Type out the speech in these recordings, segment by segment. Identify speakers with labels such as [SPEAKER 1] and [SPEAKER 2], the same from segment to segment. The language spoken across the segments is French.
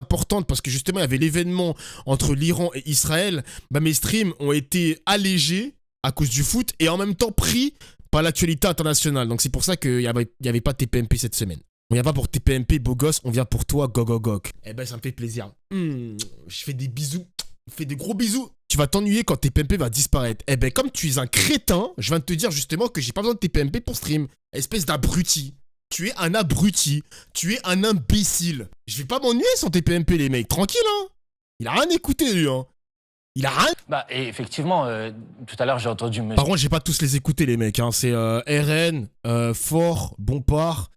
[SPEAKER 1] importante parce que justement, il y avait l'événement entre l'Iran et Israël. Bah, mes streams ont été allégés à cause du foot et en même temps pris par l'actualité internationale. Donc c'est pour ça qu'il n'y avait pas TPMP cette semaine. On vient pas pour TPMP, beau gosse, on vient pour toi, gogogok. Eh ben, ça me fait plaisir. Je fais des bisous. Je fais des gros bisous. Tu vas t'ennuyer quand TPMP va disparaître. Eh ben, comme tu es un crétin, je viens de te dire justement que j'ai pas besoin de TPMP pour stream. Espèce d'abruti. Tu es un abruti. Tu es un imbécile. Je vais pas m'ennuyer sans TPMP, les mecs. Tranquille, hein. Il a rien écouté, lui, hein. Il a rien.
[SPEAKER 2] Bah, et effectivement, tout à l'heure, j'ai entendu...
[SPEAKER 1] Par contre, j'ai pas tous les écoutés, les mecs. Hein. C'est RN, Fort, Bompard,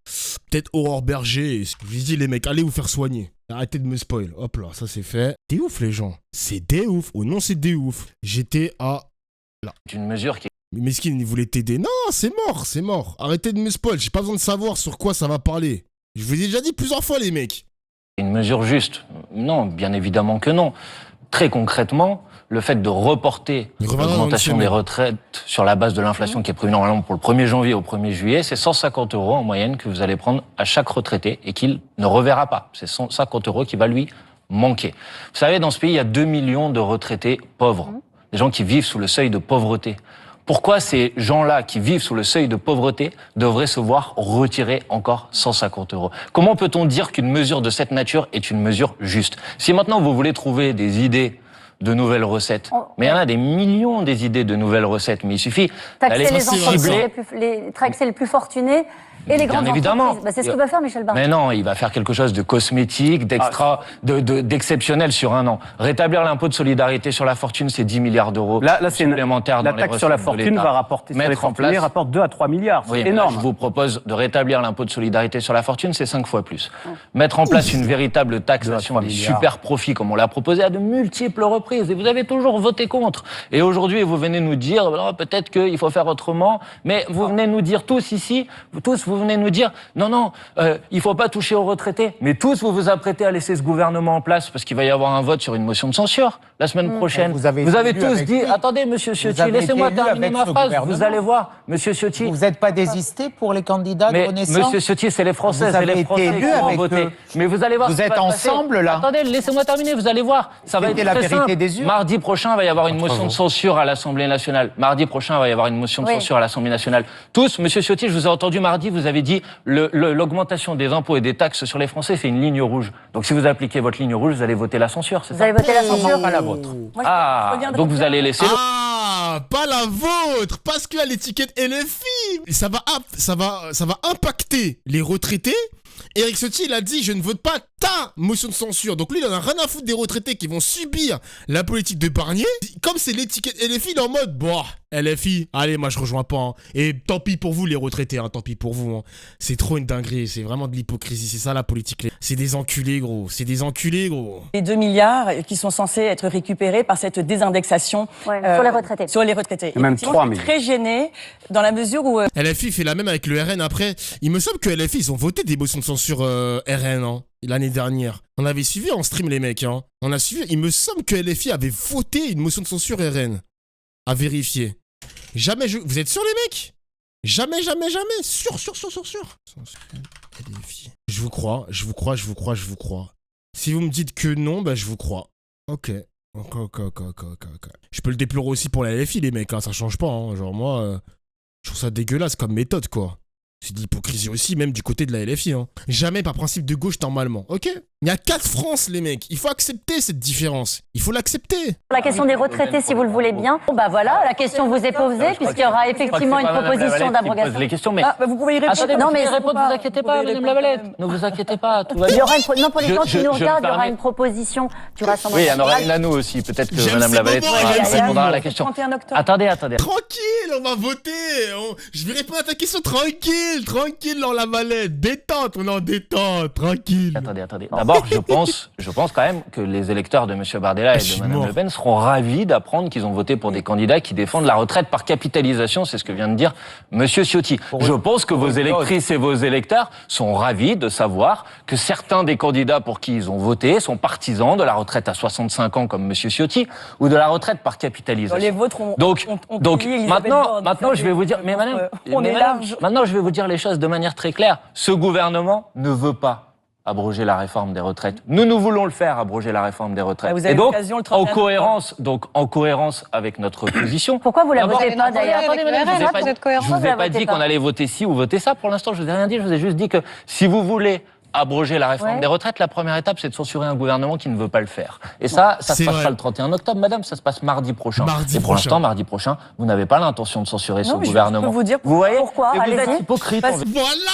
[SPEAKER 1] peut-être Aurore Berger. Je vous dis, les mecs, allez vous faire soigner. Arrêtez de me spoil. Hop là, ça c'est fait. T'es ouf, les gens. C'est des ouf. Oh non, c'est des ouf. J'étais à... là.
[SPEAKER 2] Une mesure qui...
[SPEAKER 1] Meskin, il voulait t'aider. Non, c'est mort, c'est mort. Arrêtez de me spoil. J'ai pas besoin de savoir sur quoi ça va parler. Je vous ai déjà dit plusieurs fois, les mecs.
[SPEAKER 2] Une mesure juste? Non, bien évidemment que non. Très concrètement, le fait de reporter l'augmentation des retraites sur la base de l'inflation qui est prévue normalement pour le 1er janvier au 1er juillet, c'est 150 € en moyenne que vous allez prendre à chaque retraité et qu'il ne reverra pas. C'est 150 € qui va lui manquer. Vous savez, dans ce pays, il y a 2 millions de retraités pauvres, des gens qui vivent sous le seuil de pauvreté. Pourquoi ces gens-là qui vivent sous le seuil de pauvreté devraient se voir retirer encore 150 €? Comment peut-on dire qu'une mesure de cette nature est une mesure juste? Si maintenant vous voulez trouver des idées de nouvelles recettes, mais il y en a des millions des idées de nouvelles recettes, mais il suffit d'aller cibler...
[SPEAKER 3] taxer les plus fortunés et les grandes entreprises. Bah, c'est ce que va faire Michel Barnier.
[SPEAKER 2] Mais non, il va faire quelque chose de cosmétique, d'exceptionnel sur un an. Rétablir l'impôt de solidarité sur la fortune, c'est 10 milliards d'euros supplémentaires dans les recettes de l'État.
[SPEAKER 4] La taxe sur la fortune va rapporter, sur les fortunés, rapporte 2 à 3 milliards. C'est énorme.
[SPEAKER 2] Je vous propose de rétablir l'impôt de solidarité sur la fortune, c'est 5 fois plus. Mettre en place une véritable taxation des super profits, comme on l'a proposé à de multiples reprises. Et vous avez toujours voté contre. Et aujourd'hui, vous venez nous dire, peut-être qu'il faut faire autrement, mais vous venez nous dire tous ici, vous venez nous dire, non, il faut pas toucher aux retraités. Mais tous, vous vous apprêtez à laisser ce gouvernement en place parce qu'il va y avoir un vote sur une motion de censure la semaine prochaine. Vous avez tous dit, attendez, monsieur Ciotti, laissez-moi terminer ma phrase. Vous allez voir, monsieur Ciotti.
[SPEAKER 5] Vous n'êtes pas désisté pour les candidats de Renaissance?
[SPEAKER 2] Monsieur Ciotti, c'est les Français, c'est les Français qui vont voter. Mais vous allez voir.
[SPEAKER 5] Vous êtes ensemble, là?
[SPEAKER 2] Attendez, laissez-moi terminer, vous allez voir. Ça va être très simple. Mardi prochain, il va y avoir une motion de censure à l'Assemblée nationale. Mardi prochain, il va y avoir une motion de censure à l'Assemblée nationale. Tous, monsieur Ciotti, je vous ai entendu mardi, vous avez dit l'augmentation des impôts et des taxes sur les Français, c'est une ligne rouge. Donc si vous appliquez votre ligne rouge, vous allez voter la censure, c'est ça?
[SPEAKER 3] Vous allez voter la censure?
[SPEAKER 2] Pas la vôtre. Donc vous allez laisser...
[SPEAKER 1] Pas la vôtre, parce que l'étiquette LFI, ça va impacter les retraités. Eric Ciotti, il a dit, je ne vote pas ta motion de censure. Donc lui, il en a rien à foutre des retraités qui vont subir la politique de Barnier. Comme c'est l'étiquette LFI, il est en mode, bon, LFI, allez, moi je rejoins pas. Hein. Et tant pis pour vous, les retraités, hein, tant pis pour vous. Hein. C'est trop une dinguerie, c'est vraiment de l'hypocrisie. C'est ça la politique. C'est des enculés, gros. C'est des enculés, gros.
[SPEAKER 6] Les 2 milliards qui sont censés être récupérés par cette désindexation
[SPEAKER 3] sur les retraités.
[SPEAKER 6] Sur les retraités.
[SPEAKER 4] Même 3 milliards.
[SPEAKER 6] Je suis très gêné dans la mesure où...
[SPEAKER 1] LFI fait la même avec le RN après. Il me semble que LFI, ils ont voté des motions de censure RN, hein, l'année dernière. On avait suivi en stream, les mecs. Hein. On a suivi. Il me semble que LFI avait voté une motion de censure RN. À vérifier. Jamais je... Vous êtes sûr, les mecs? Jamais. Sûr. LFI. Je vous crois. Si vous me dites que non, bah je vous crois. Ok. Je peux le déplorer aussi pour la LFI, les mecs. Hein, ça change pas. Hein. Genre, moi, je trouve ça dégueulasse comme méthode, quoi. C'est de l'hypocrisie aussi, même du côté de la LFI. Hein. Jamais par principe de gauche, normalement. Ok? Il y a 4 France, les mecs. Il faut accepter cette différence. Il faut l'accepter.
[SPEAKER 3] La question des retraités, si vous le voulez bien. Bon, bah voilà, la question vous est posée, puisqu'il y aura effectivement une proposition d'abrogation.
[SPEAKER 2] Les questions, mais...
[SPEAKER 6] vous pouvez y répondre.
[SPEAKER 2] Attendez, non, mais répondre, ne vous inquiétez pas, madame Lavalette. Ne vous inquiétez pas, tout va bien.
[SPEAKER 3] Non, pour les gens qui nous regardent, il y aura une proposition du Rassemblement.
[SPEAKER 2] Oui, il y en aura une à nous aussi. Peut-être que madame Lavalette répondra à la question. Attendez.
[SPEAKER 1] Tranquille, on va voter. Je vais répondre à ta question tranquille, dans la Lavalette. Détente, on est en détente, tranquille.
[SPEAKER 2] Attendez. D'abord, je pense quand même que les électeurs de M. Bardella et de Mme Le Pen seront ravis d'apprendre qu'ils ont voté pour des candidats qui défendent la retraite par capitalisation. C'est ce que vient de dire M. Ciotti. Je pense que vos électrices et vos électeurs sont ravis de savoir que certains des candidats pour qui ils ont voté sont partisans de la retraite à 65 ans comme M. Ciotti ou de la retraite par capitalisation.
[SPEAKER 6] Les vôtres ont
[SPEAKER 2] maintenant, je vais vous dire, mais madame, maintenant, je vais vous dire les choses de manière très claire. Ce gouvernement ne veut pas abroger la réforme des retraites. Nous voulons le faire, abroger la réforme des retraites.
[SPEAKER 6] Vous avez
[SPEAKER 2] et donc,
[SPEAKER 6] l'occasion le 31
[SPEAKER 2] en cohérence avec notre position.
[SPEAKER 3] Pourquoi vous la votez pas d'ailleurs?
[SPEAKER 2] Attendez, madame, je vous ai pas dit qu'on allait voter ci ou voter ça. Pour l'instant, je vous ai rien dit. Je vous ai juste dit que si vous voulez abroger la réforme des retraites, la première étape, c'est de censurer un gouvernement qui ne veut pas le faire. Et ça se passe pas le 31 octobre, madame, ça se passe mardi prochain. Pour l'instant, mardi prochain, vous n'avez pas l'intention de censurer ce gouvernement.
[SPEAKER 6] Je peux vous dire
[SPEAKER 2] vous voyez
[SPEAKER 6] pourquoi.
[SPEAKER 2] Vous êtes hypocrite.
[SPEAKER 1] Voilà,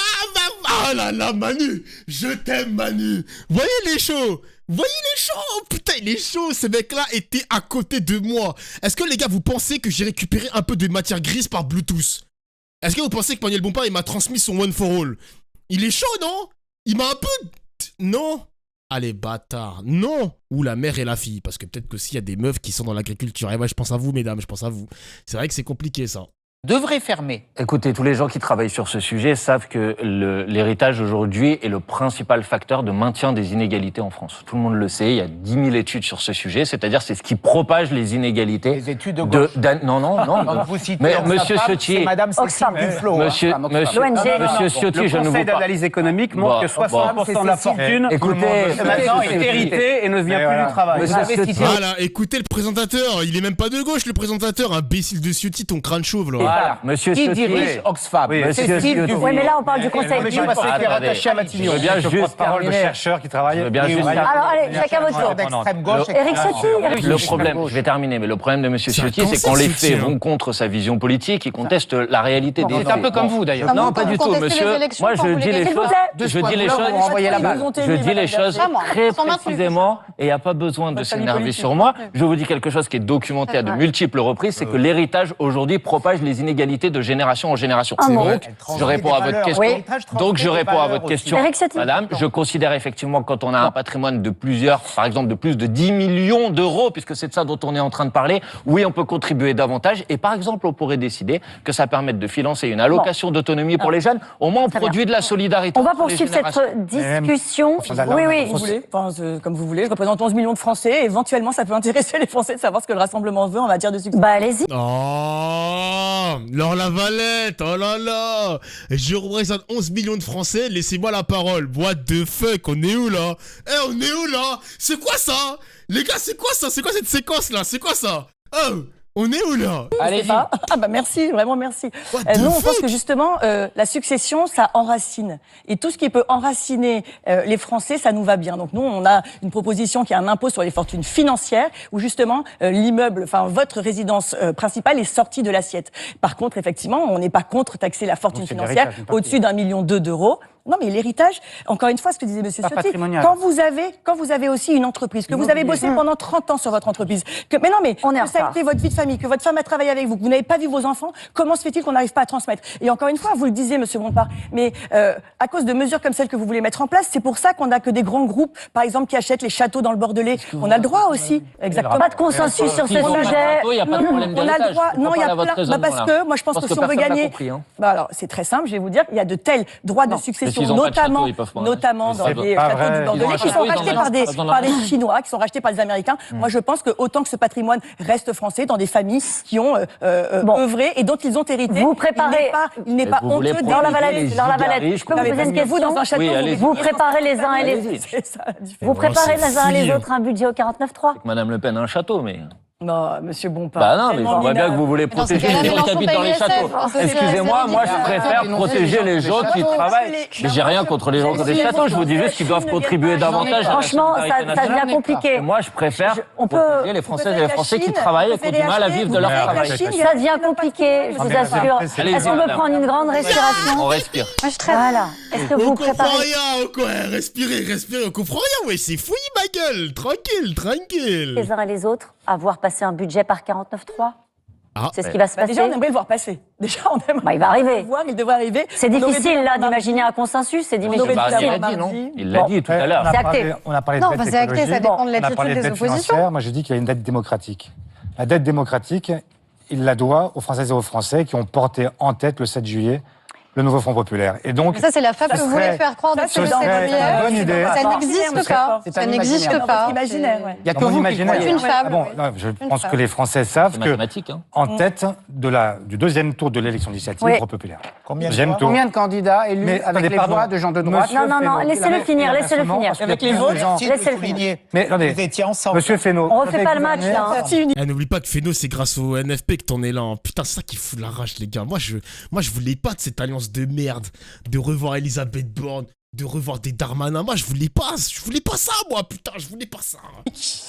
[SPEAKER 1] oh là là, Manu, je t'aime, Manu. Voyez les shows. Oh, putain, il est chaud, ce mec-là était à côté de moi. Est-ce que les gars, vous pensez que j'ai récupéré un peu de matière grise par Bluetooth? Est-ce que vous pensez que Manuel Bompard, il m'a transmis son One for All? Il est chaud, non? Il m'a un peu... Non. Allez, bâtard. Non. Ou la mère et la fille. Parce que peut-être qu'aussi, il y a des meufs qui sont dans l'agriculture. Et ouais, je pense à vous, mesdames, je pense à vous. C'est vrai que c'est compliqué, ça.
[SPEAKER 5] Devrait fermer.
[SPEAKER 2] Écoutez, tous les gens qui travaillent sur ce sujet savent que l'héritage aujourd'hui est le principal facteur de maintien des inégalités en France. Tout le monde le sait, il y a 10 000 études sur ce sujet, c'est-à-dire c'est ce qui propage les inégalités.
[SPEAKER 5] Les études de gauche.
[SPEAKER 2] Non.
[SPEAKER 5] Vous citez
[SPEAKER 2] mais Monsieur Ciotti,
[SPEAKER 5] Madame Cécile Duflot.
[SPEAKER 2] Monsieur Ciotti,
[SPEAKER 4] le Conseil d'analyse économique montre que 60% de la fortune maintenant est héritée et ne vient plus du travail.
[SPEAKER 1] Voilà, écoutez le présentateur, il est même pas de gauche, le présentateur, imbécile de Ciotti, ton crâne chauve, là.
[SPEAKER 2] Voilà, Monsieur
[SPEAKER 5] Qui
[SPEAKER 2] Ciotti.
[SPEAKER 5] dirige Oxfam?
[SPEAKER 2] Cécile
[SPEAKER 5] Duflot.
[SPEAKER 3] Oui, mais là, on parle du Conseil
[SPEAKER 4] Je suis passé rattaché à Matignon.
[SPEAKER 2] Je veux bien juste
[SPEAKER 4] parole de
[SPEAKER 2] terminer.
[SPEAKER 4] chercheurs qui travaillent.
[SPEAKER 3] Alors, allez, chacun votre tour.
[SPEAKER 5] D'extrême gauche.
[SPEAKER 3] Éric Ciotti.
[SPEAKER 2] Le problème, je vais terminer, mais le problème de Monsieur Ciotti, c'est quand les faits vont contre sa vision politique, il conteste la réalité des faits.
[SPEAKER 5] C'est un peu comme vous, d'ailleurs.
[SPEAKER 2] Non, pas du tout, monsieur. Moi, je dis les choses. Je dis les choses. Je dis les choses très précisément, et il n'y a pas besoin de s'énerver sur moi. Je vous dis quelque chose qui est documenté à de multiples reprises, c'est que l'héritage aujourd'hui propage les inégalités de génération en génération. Donc, je réponds à votre question. Donc, je réponds à votre question, madame. Je considère effectivement que quand on a un patrimoine de plusieurs, par exemple, de plus de 10 millions d'euros, puisque c'est de ça dont on est en train de parler, oui, on peut contribuer davantage. Et par exemple, on pourrait décider que ça permette de financer une allocation d'autonomie pour les jeunes. Au moins, on produit de la solidarité.
[SPEAKER 3] On va poursuivre cette discussion. Oui.
[SPEAKER 6] Comme vous voulez. Je représente 11 millions de Français. Éventuellement, ça peut intéresser les Français de savoir ce que le Rassemblement veut en matière de succès.
[SPEAKER 3] Bah, allez-y.
[SPEAKER 1] Oh, Laure Lavalette, oh là là. Je représente 11 millions de Français, laissez-moi la parole. What the fuck, on est où là? On est où là? C'est quoi ça? Les gars, c'est quoi ça? C'est quoi cette séquence là? C'est quoi ça? Oh, on est où là?
[SPEAKER 6] Allez-y. Ah bah merci, vraiment merci. Nous, on pense que justement, la succession, ça enracine. Et tout ce qui peut enraciner les Français, ça nous va bien. Donc nous, on a une proposition qui est un impôt sur les fortunes financières, où justement, l'immeuble, enfin votre résidence principale est sortie de l'assiette. Par contre, effectivement, on n'est pas contre taxer la fortune financière au-dessus d'1,2 million d'euros. Non, mais l'héritage, encore une fois, ce que disait Monsieur Ciotti, quand vous avez aussi une entreprise, que vous avez bossé pendant 30 ans sur votre entreprise, que ça a été votre vie de famille, que votre femme a travaillé avec vous, que vous n'avez pas vu vos enfants, comment se fait-il qu'on n'arrive pas à transmettre? Et encore une fois, vous le disiez, Monsieur Bompard, mais à cause de mesures comme celles que vous voulez mettre en place, c'est pour ça qu'on n'a que des grands groupes, par exemple, qui achètent les châteaux dans le Bordelais. On a le droit aussi. Exactement.
[SPEAKER 3] Pas de consensus sur ce sujet.
[SPEAKER 2] Il n'y a pas de problème
[SPEAKER 6] on a le droit. Non, il y a plein. Parce que moi, je pense que si on veut gagner. Alors, c'est très simple, je vais vous dire, il y a de tels droits de succession, notamment dans les châteaux du Bordelais, qui sont rachetés par des Chinois, qui sont rachetés par des Américains. Moi, je pense que autant que ce patrimoine reste français dans des familles qui ont œuvré et dont ils ont hérité,
[SPEAKER 3] vous préparez.
[SPEAKER 6] Il n'est pas honteux
[SPEAKER 3] dans la Valette. Je peux vous poser une question?
[SPEAKER 6] Dans un château,
[SPEAKER 3] vous préparez les uns et les autres. Vous préparez les uns et les autres un budget au 49.3.
[SPEAKER 2] Madame Le Pen a un château, mais...
[SPEAKER 6] Non, Monsieur Bompard.
[SPEAKER 2] Bah non, mais je vois bien que vous voulez protéger les gens qui habitent dans les châteaux. Excusez-moi, moi je préfère protéger les gens qui travaillent. Mais j'ai rien contre les gens qui ont des châteaux, je vous dis juste qu'ils doivent contribuer davantage.
[SPEAKER 3] Franchement, ça devient compliqué.
[SPEAKER 2] Moi je préfère protéger les Françaises et les Français qui travaillent et qui ont du mal à vivre de leur travail.
[SPEAKER 3] Ça devient compliqué, je vous assure. Est-ce qu'on peut prendre une grande respiration?
[SPEAKER 2] On respire.
[SPEAKER 3] Voilà. Est-ce que vous préparez?
[SPEAKER 1] On comprend rien, quoi. Respirez, on comprend rien, ouais, c'est fouillis, ma gueule. Tranquille.
[SPEAKER 3] Les uns et les autres, avoir passé un budget par 49.3. C'est ce qui va se passer.
[SPEAKER 6] Déjà, on aimerait le voir passer. Déjà, on aimerait.
[SPEAKER 3] Il va arriver.
[SPEAKER 6] Il devrait arriver.
[SPEAKER 3] C'est difficile, là, d'imaginer un consensus. C'est d'imaginer.
[SPEAKER 2] Il l'a dit, non? Il l'a dit tout à l'heure.
[SPEAKER 3] C'est acté.
[SPEAKER 7] On a parlé de dette
[SPEAKER 8] c'est acté, ça dépend de
[SPEAKER 7] on a parlé
[SPEAKER 8] l'attitude
[SPEAKER 7] de
[SPEAKER 8] des
[SPEAKER 7] dette
[SPEAKER 8] oppositions.
[SPEAKER 7] financière. Moi, je dis qu'il y a une dette démocratique. La dette démocratique, il la doit aux Françaises et aux Français qui ont porté en tête le 7 juillet le nouveau Front populaire. Et donc,
[SPEAKER 8] ça, c'est la fable que vous voulez faire croire depuis
[SPEAKER 7] ce
[SPEAKER 8] le
[SPEAKER 7] serait une bonne idée.
[SPEAKER 8] Ça n'existe pas. Ça n'existe pas.
[SPEAKER 6] Imaginaire, ouais.
[SPEAKER 5] Il n'y a que vous qui croyez.
[SPEAKER 8] C'est une fable.
[SPEAKER 7] Bon, non, je pense que les Français savent
[SPEAKER 2] C'est
[SPEAKER 7] que
[SPEAKER 2] mathématique, hein.
[SPEAKER 7] en tête du deuxième tour de l'élection législative,
[SPEAKER 3] Oui.
[SPEAKER 7] Front populaire.
[SPEAKER 5] Combien
[SPEAKER 7] tour.
[SPEAKER 5] de candidats élus
[SPEAKER 7] Mais,
[SPEAKER 5] avec
[SPEAKER 7] attendez,
[SPEAKER 5] les
[SPEAKER 7] pardon.
[SPEAKER 5] voix de gens de droite?
[SPEAKER 7] Monsieur
[SPEAKER 3] Non,
[SPEAKER 7] Fesneau.
[SPEAKER 3] laissez-le finir, laissez-le finir.
[SPEAKER 7] Avec les votes.
[SPEAKER 3] Laissez-le finir.
[SPEAKER 7] Mais attendez,
[SPEAKER 9] Vous étiez ensemble.
[SPEAKER 7] Monsieur Fesneau.
[SPEAKER 3] On refait pas le match, là. hein.
[SPEAKER 1] Eh, n'oublie pas que Fesneau, c'est grâce au NFP que t'en es là. Hein. Putain, c'est ça qui fout la rage, les gars. Moi, je voulais pas de cette alliance de merde, de revoir Elisabeth Borne, de revoir des Darmanin. Moi, je voulais pas ça, moi, putain, je voulais pas ça.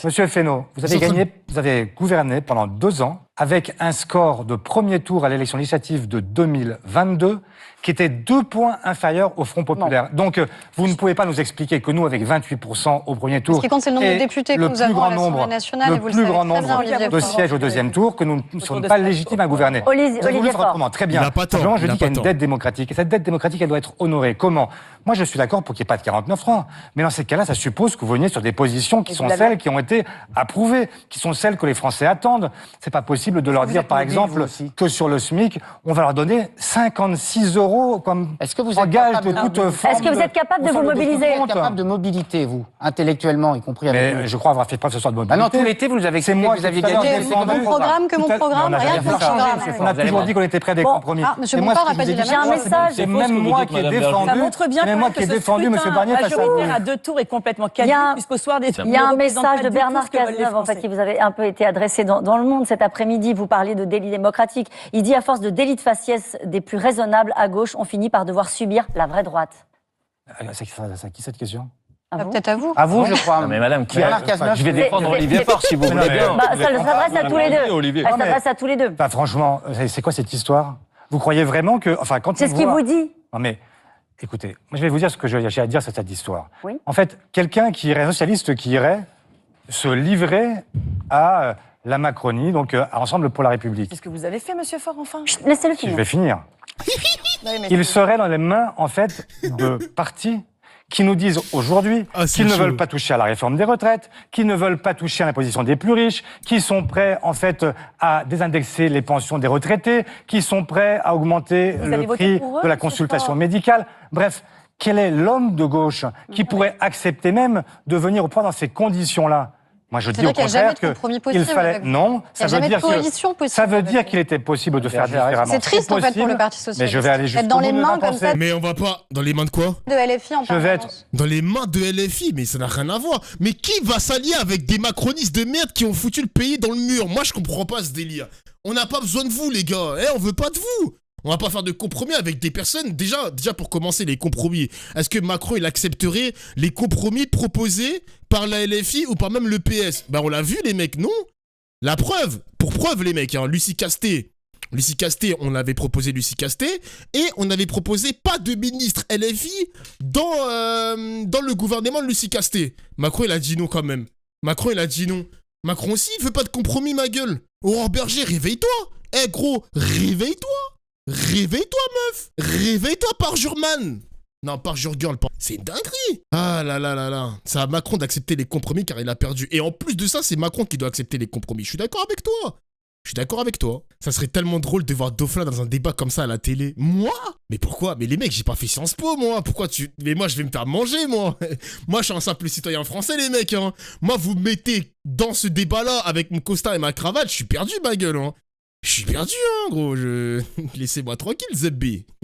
[SPEAKER 7] Monsieur Fesneau, vous avez gouverné pendant 2 ans avec un score de premier tour à l'élection législative de 2022 qui était 2 points inférieur au Front populaire. Donc, vous ne pouvez pas nous expliquer que nous, avec 28% au premier tour,
[SPEAKER 8] Ce qui compte, c'est le nombre de députés que nous avons à l'Assemblée nationale, et vous le savez très bien, Olivier
[SPEAKER 7] de
[SPEAKER 8] Faure.
[SPEAKER 7] sièges au deuxième tour, que nous ne sommes pas légitimes à gouverner.
[SPEAKER 3] Olivier
[SPEAKER 7] Faure.
[SPEAKER 3] Faure.
[SPEAKER 7] Très bien.
[SPEAKER 1] Il a pas tort,
[SPEAKER 7] Simplement, je
[SPEAKER 1] il a
[SPEAKER 7] dis qu'il y a
[SPEAKER 1] pas
[SPEAKER 7] une
[SPEAKER 1] tort.
[SPEAKER 7] dette démocratique. Et cette dette démocratique, elle doit être honorée. Comment? Moi, je suis d'accord pour qu'il n'y ait pas de 49.3. Mais dans ces cas-là, ça suppose que vous veniez sur des positions qui sont celles qui ont été approuvées, qui sont celles que les Français attendent. C'est pas possible de leur dire, par exemple, que sur le SMIC, on va leur donner 56 € comme
[SPEAKER 5] Est-ce que vous êtes
[SPEAKER 7] gage
[SPEAKER 5] capable
[SPEAKER 7] de toute forme.
[SPEAKER 3] Est-ce que vous êtes capable de vous mobiliser?
[SPEAKER 5] Vous êtes capable de mobilité, vous, intellectuellement, y compris avec nous?
[SPEAKER 7] Mais je crois avoir fait preuve ce soir de mobilité.
[SPEAKER 5] Ah non, tout l'été, vous nous avez
[SPEAKER 7] C'est
[SPEAKER 5] expliqué
[SPEAKER 7] moi
[SPEAKER 5] que vous aviez
[SPEAKER 7] qui, tout à l'heure,
[SPEAKER 5] gagné.
[SPEAKER 7] ai
[SPEAKER 8] Mon
[SPEAKER 7] défendu-
[SPEAKER 8] programme que mon
[SPEAKER 7] Tout à-
[SPEAKER 8] programme,
[SPEAKER 7] Non, on a
[SPEAKER 8] rien
[SPEAKER 7] rien
[SPEAKER 8] que mon
[SPEAKER 7] fait ça.
[SPEAKER 8] programme.
[SPEAKER 7] On a toujours dit qu'on était près des
[SPEAKER 3] Bon,
[SPEAKER 7] compromis.
[SPEAKER 8] ah, monsieur
[SPEAKER 7] C'est moi
[SPEAKER 8] Bompard
[SPEAKER 7] qui
[SPEAKER 8] a pas
[SPEAKER 7] vous ai
[SPEAKER 8] dit la
[SPEAKER 7] dit
[SPEAKER 3] J'ai un
[SPEAKER 8] même chose.
[SPEAKER 3] message.
[SPEAKER 7] C'est même moi qui ai défendu.
[SPEAKER 6] Ça montre bien
[SPEAKER 7] C'est même moi qui ai
[SPEAKER 6] que ce
[SPEAKER 7] défendu M.
[SPEAKER 6] scrutin
[SPEAKER 7] Barnier face à vous.
[SPEAKER 6] majoritaire à 2 tours est complètement
[SPEAKER 3] Il y a
[SPEAKER 6] caduque,
[SPEAKER 3] un-
[SPEAKER 6] puisqu'au soir des
[SPEAKER 3] Il y a un
[SPEAKER 6] ne représente
[SPEAKER 3] message
[SPEAKER 6] pas
[SPEAKER 3] de
[SPEAKER 6] du tout
[SPEAKER 3] Bernard
[SPEAKER 6] ce que veulent les
[SPEAKER 3] Cazeneuve, en fait,
[SPEAKER 6] Français.
[SPEAKER 3] qui vous avait un peu été adressé dans Le Monde cet après-midi. Vous parliez de délit démocratique. Il dit, à force de délit de faciès des plus raisonnables à gauche, on finit par devoir subir la vraie droite.
[SPEAKER 7] C'est qui cette question?
[SPEAKER 3] À vous
[SPEAKER 8] Peut-être à vous.
[SPEAKER 5] À vous, je crois.
[SPEAKER 2] Non, mais madame,
[SPEAKER 5] Bernard Cazeneuve,
[SPEAKER 2] je vais défendre
[SPEAKER 3] Mais-
[SPEAKER 2] Olivier Faure si vous voulez bien.
[SPEAKER 3] Bah, ça s'adresse à tous les deux.
[SPEAKER 2] Olivier.
[SPEAKER 3] Elle
[SPEAKER 7] Non, mais-
[SPEAKER 3] s'adresse à tous les deux.
[SPEAKER 7] Enfin, franchement, c'est quoi cette histoire? Vous croyez vraiment que... Enfin, quand
[SPEAKER 3] C'est
[SPEAKER 7] on
[SPEAKER 3] ce qu'il
[SPEAKER 7] voit-
[SPEAKER 3] vous dit.
[SPEAKER 7] Non mais, écoutez, moi je vais vous dire ce que j'ai à dire sur cette histoire.
[SPEAKER 3] Oui.
[SPEAKER 7] En fait, quelqu'un qui irait, un socialiste qui irait se livrer à la Macronie, donc à Ensemble pour la République.
[SPEAKER 6] C'est ce que vous avez fait, monsieur Faure, enfin.
[SPEAKER 3] Chut, laissez-le
[SPEAKER 7] Je
[SPEAKER 3] finir.
[SPEAKER 7] vais finir.
[SPEAKER 6] Oui, mais-
[SPEAKER 7] Il serait dans les mains, en fait, de partis qui nous disent aujourd'hui
[SPEAKER 1] Ah, c'est
[SPEAKER 7] qu'ils ne
[SPEAKER 1] chaud.
[SPEAKER 7] veulent pas toucher à la réforme des retraites, qu'ils ne veulent pas toucher à l'imposition des plus riches, qui sont prêts, en fait, à désindexer les pensions des retraités, qui sont prêts à augmenter
[SPEAKER 6] Vous allez
[SPEAKER 7] le
[SPEAKER 6] voter
[SPEAKER 7] prix
[SPEAKER 6] pour eux,
[SPEAKER 7] de la
[SPEAKER 6] monsieur
[SPEAKER 7] consultation
[SPEAKER 6] Faure
[SPEAKER 7] médicale. Bref, quel est l'homme de gauche qui pourrait accepter même de venir au pouvoir dans ces conditions-là? Moi, je dis au
[SPEAKER 8] C'est-à-dire qu'il n'y a jamais
[SPEAKER 7] contraire
[SPEAKER 8] de compromis
[SPEAKER 7] qu'il
[SPEAKER 8] possible
[SPEAKER 7] fallait...
[SPEAKER 8] avec vous.
[SPEAKER 7] Non,
[SPEAKER 8] Il n'y a jamais de coalition possible.
[SPEAKER 7] ça veut
[SPEAKER 8] avec
[SPEAKER 7] dire
[SPEAKER 8] vous.
[SPEAKER 7] qu'il était possible de faire
[SPEAKER 5] Berger a raison.
[SPEAKER 7] différemment.
[SPEAKER 8] C'est triste, en fait, pour
[SPEAKER 7] possible,
[SPEAKER 8] le Parti socialiste.
[SPEAKER 7] Mais je vais aller
[SPEAKER 8] Être
[SPEAKER 7] jusqu'au
[SPEAKER 8] dans
[SPEAKER 7] bout
[SPEAKER 8] les
[SPEAKER 7] de ma
[SPEAKER 8] mains comme
[SPEAKER 7] pensée.
[SPEAKER 8] ça
[SPEAKER 1] Mais on va pas... Dans les mains de quoi?
[SPEAKER 8] de LFI en
[SPEAKER 7] Je vais
[SPEAKER 8] permanence.
[SPEAKER 1] Dans les mains de LFI, mais ça n'a rien à voir. Mais qui va s'allier avec des macronistes de merde qui ont foutu le pays dans le mur? Moi, je comprends pas ce délire. On n'a pas besoin de vous, les gars. Eh, on veut pas de vous. On va pas faire de compromis avec des personnes. Déjà pour commencer, les compromis. Est-ce que Macron, il accepterait les compromis proposés par la LFI ou par même le PS? Ben, on l'a vu, les mecs, non? La preuve, pour preuve, les mecs, hein, Lucie Casté, on avait proposé Lucie Casté, et on avait proposé pas de ministre LFI dans le gouvernement de Lucie Casté. Macron, il a dit non quand même. Macron, il a dit non. Macron aussi, il veut pas de compromis, ma gueule. Aurore Berger, réveille-toi. Eh gros, réveille-toi. Réveille-toi, meuf. Réveille-toi, Parjurman. Non, Parjurgirl, c'est une dinguerie. Ah là là là là. C'est à Macron d'accepter les compromis car il a perdu. Et en plus de ça, c'est Macron qui doit accepter les compromis. Je suis d'accord avec toi. Je suis d'accord avec toi. Ça serait tellement drôle de voir Dauphin dans un débat comme ça à la télé. Moi? Mais pourquoi? Mais les mecs, j'ai pas fait Sciences Po, moi. Pourquoi tu... Mais moi, je vais me faire manger, moi. Moi, je suis un simple citoyen français, les mecs, hein. Moi, vous me mettez dans ce débat-là avec mon costard et ma cravate, je suis perdu, ma gueule, hein. Je suis perdu, hein, gros. Laissez-moi tranquille, Zebbi.